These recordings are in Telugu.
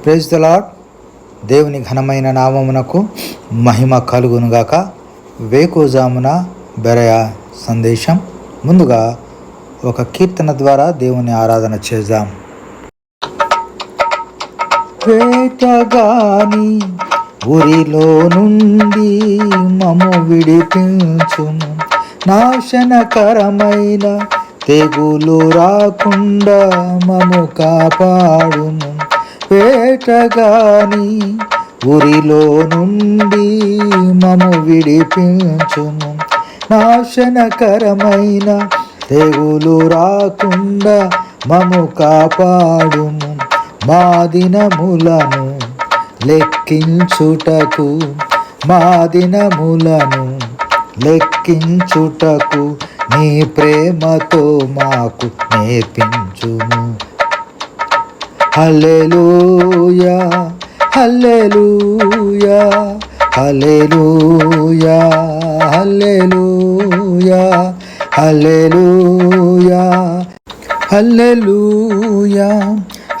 Praise the lord. దేవుని ఘనమైన నామమునకు మహిమ కలుగునుగాక. వేకువజామున బెరయ సందేశం. ముందుగా ఒక కీర్తన ద్వారా దేవుని ఆరాధన చేద్దాం. వేటగాని ఊరిలో నుండి మము విడిపించుము, నాశనకరమైన తెగులు రాకుండా మము కాపాడుము. వేటగాని ఊరిలో నుండి మము విడిపించుము, నాశనకరమైన తెగులు రాకుండా మము కాపాడుము. మా దినములను లెక్కించుటకు, మా దినములను లెక్కించుటకు నీ ప్రేమతో మాకు నేర్పించుము. హల్లెలూయా హల్లెలూయా హల్లెలూయా హల్లెలూయా హల్లెలూయా హల్లెలూయా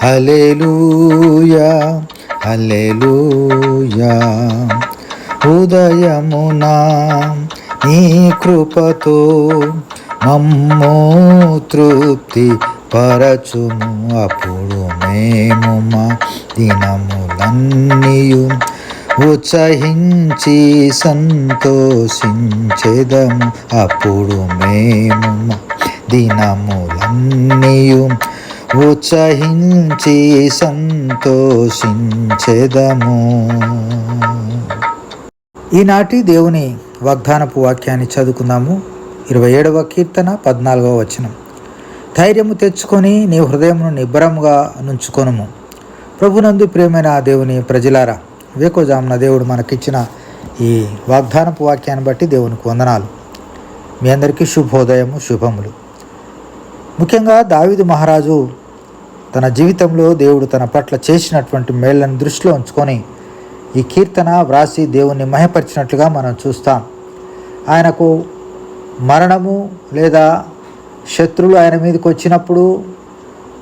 హల్లెలూయా హల్లెలూయా. ఉదయమున నీ కృపతో మమ్ము తృప్తి పరచుము, అప్పుడు మేము మా దినములన్నీయు ఉత్సహించి సంతోషించెదము. అప్పుడు మేము మా దినములన్నీయు ఉత్సహించి సంతోషించెదము. ఈనాటి దేవుని వాగ్దానపు వాక్యాన్ని చదువుకుందాము. 27వ కీర్తన 14వ వచనం. ధైర్యము తెచ్చుకొని నీ హృదయమును నిబ్బరముగా నుంచుకొనుము. ప్రభునందు ప్రియమైన దేవుని ప్రజలారా, వేకువజామున దేవుడు మనకిచ్చిన ఈ వాగ్దానపు వాక్యాన్ని బట్టి దేవునికి వందనాలు. మీ అందరికీ శుభోదయము, శుభములు. ముఖ్యంగా దావీదు మహారాజు తన జీవితంలో దేవుడు తన పట్ల చేసినటువంటి మేళ్లను దృష్టిలో ఉంచుకొని ఈ కీర్తన వ్రాసి దేవుణ్ణి మహిమపరిచినట్లుగా మనం చూస్తాం. ఆయనకు మరణము లేదా శత్రువులు ఆయన మీదకి వచ్చినప్పుడు,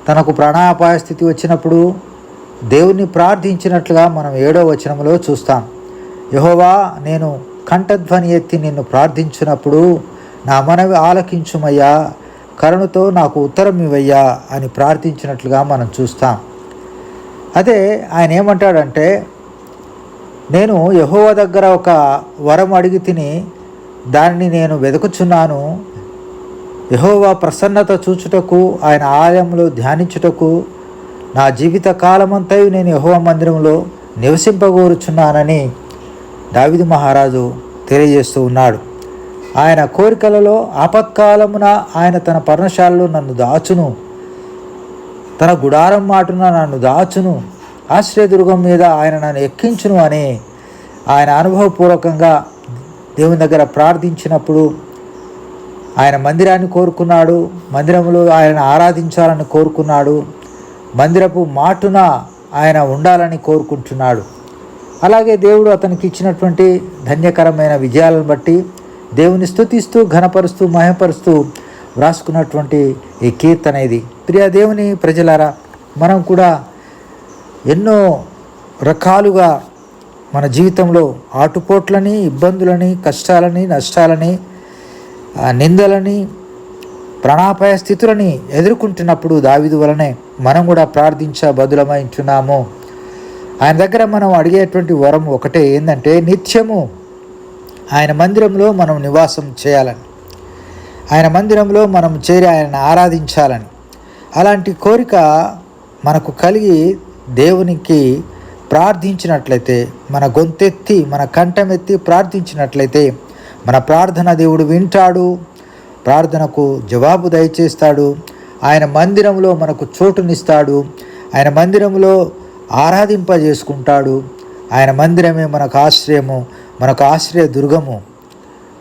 తనకు ప్రాణాపాయ స్థితి వచ్చినప్పుడు దేవుణ్ణి ప్రార్థించినట్లుగా మనం 7వ వచనంలో చూస్తాం. యెహోవా, నేను కంఠధ్వని ఎత్తి నిన్ను ప్రార్థించినప్పుడు నా మనవి ఆలకించుమయ్యా, కరుణతో నాకు ఉత్తరం ఇవ్వయ్యా అని ప్రార్థించినట్లుగా మనం చూస్తాం. అదే ఆయన ఏమంటాడంటే, నేను యెహోవా దగ్గర ఒక వరం అడిగి తిని దానిని నేను వెతుకుచున్నాను. యెహోవా ప్రసన్నత చూచుటకు, ఆయన ఆలయంలో ధ్యానించుటకు నా జీవిత కాలమంతయు నేను యెహోవా మందిరంలో నివసింపగోరుచున్నానని దావీదు మహారాజు తెలియజేస్తూ ఉన్నాడు. ఆయన కోరికలలో ఆపత్కాలమున ఆయన తన పర్ణశాలలో నన్ను దాచును, తన గుడారం మాటున నన్ను దాచును, ఆశ్రయదుర్గం మీద ఆయన నన్ను ఎక్కించును అని ఆయన అనుభవపూర్వకంగా దేవుని దగ్గర ప్రార్థించినప్పుడు ఆయన మందిరాన్ని కోరుకున్నాడు. మందిరంలో ఆయన ఆరాధించాలని కోరుకున్నాడు. మందిరపు మాటున ఆయన ఉండాలని కోరుకుంటున్నాడు. అలాగే దేవుడు అతనికి ఇచ్చినటువంటి ధన్యకరమైన విజయాలను బట్టి దేవుని స్తుతిస్తూ, ఘనపరుస్తూ, మహిమపరుస్తూ వ్రాసుకున్నటువంటి ఈ కీర్తన ఇది. ప్రియ దేవుని ప్రజలారా, మనం కూడా ఎన్నో రకాలుగా మన జీవితంలో ఆటుపోట్లని, ఇబ్బందులని, కష్టాలని, నష్టాలని, నిందలని, ప్రాణాపాయ స్థితులని ఎదుర్కొంటున్నప్పుడు దావీదు వలనే మనం కూడా బదులమై ఉంటున్నాము. ఆయన దగ్గర మనం అడిగేటువంటి వరం ఒకటే, ఏంటంటే నిత్యము ఆయన మందిరంలో మనం నివాసం చేయాలని, ఆయన మందిరంలో మనం చేరి ఆయన ఆరాధించాలని. అలాంటి కోరిక మనకు కలిగి దేవునికి ప్రార్థించినట్లయితే, మన గొంతెత్తి, మన కంఠమెత్తి ప్రార్థించినట్లయితే మన ప్రార్థన దేవుడు వింటాడు, ప్రార్థనకు జవాబు దయచేస్తాడు. ఆయన మందిరంలో మనకు చోటునిస్తాడు, ఆయన మందిరంలో ఆరాధింపజేసుకుంటాడు. ఆయన మందిరమే మనకు ఆశ్రయము, మనకు ఆశ్రయ దుర్గము,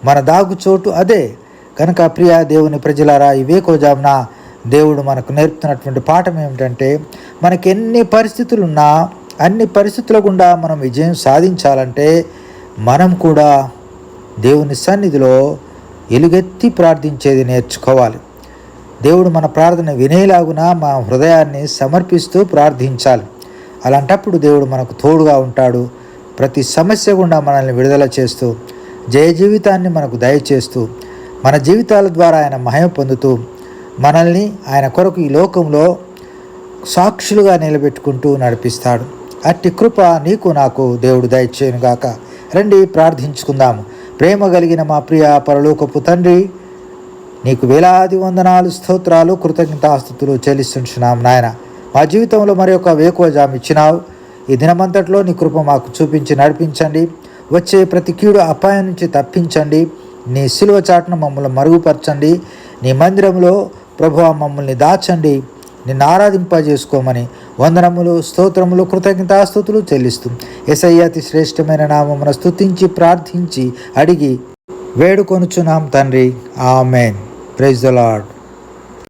మన దాగుచోటు అదే. కనుక ప్రియ దేవుని ప్రజలారా, ఈ వేకువజామున దేవుడు మనకు నేర్పుతున్నటువంటి పాఠం ఏమిటంటే, మనకి ఎన్ని పరిస్థితులున్నా అన్ని పరిస్థితుల గుండా మనం విజయం సాధించాలంటే మనం కూడా దేవుని సన్నిధిలో ఎలుగెత్తి ప్రార్థించేది నేర్చుకోవాలి. దేవుడు మన ప్రార్థన వినేలాగున మా హృదయాన్ని సమర్పిస్తూ ప్రార్థించాలి. అలాంటప్పుడు దేవుడు మనకు తోడుగా ఉంటాడు. ప్రతి సమస్య గుండా మనల్ని విడుదల చేస్తూ, జయ జీవితాన్ని మనకు దయచేస్తూ, మన జీవితాల ద్వారా ఆయన మహిమ పొందుతూ, మనల్ని ఆయన కొరకు ఈ లోకంలో సాక్షులుగా నిలబెట్టుకుంటూ నడిపిస్తాడు. అట్టి కృప నీకు నాకు దేవుడు దయచేయునుగాక. రండి ప్రార్థించుకుందాము. ప్రేమ కలిగిన మా ప్రియ పరలోకపు తండ్రి, నీకు వేలాది వందనాలు, స్తోత్రాలు, కృతజ్ఞతాస్తుతులు చెల్లిస్తుంటున్నాం నాయన. మా జీవితంలో మరి ఒక వేకువజాము ఇచ్చినావు. ఈ దినమంతట్లో నీ కృప మాకు చూపించి నడిపించండి. వచ్చే ప్రతి కీడు అపాయం నుంచి తప్పించండి. నీ సిలువ చాటును మమ్మల్ని మరుగుపరచండి. నీ మందిరంలో ప్రభువా మమ్మల్ని దాచండి. నిన్ను ఆరాధింపజేసుకోమని వందనములు, స్తోత్రములు, కృతజ్ఞతాస్తుతులు చెల్లిస్తూ యేసయ్య అతి శ్రేష్టమైన నామమున స్తుతించి ప్రార్థించి అడిగి వేడుకొనుచున్నాం తండ్రి. ఆమెన్. Praise the lord.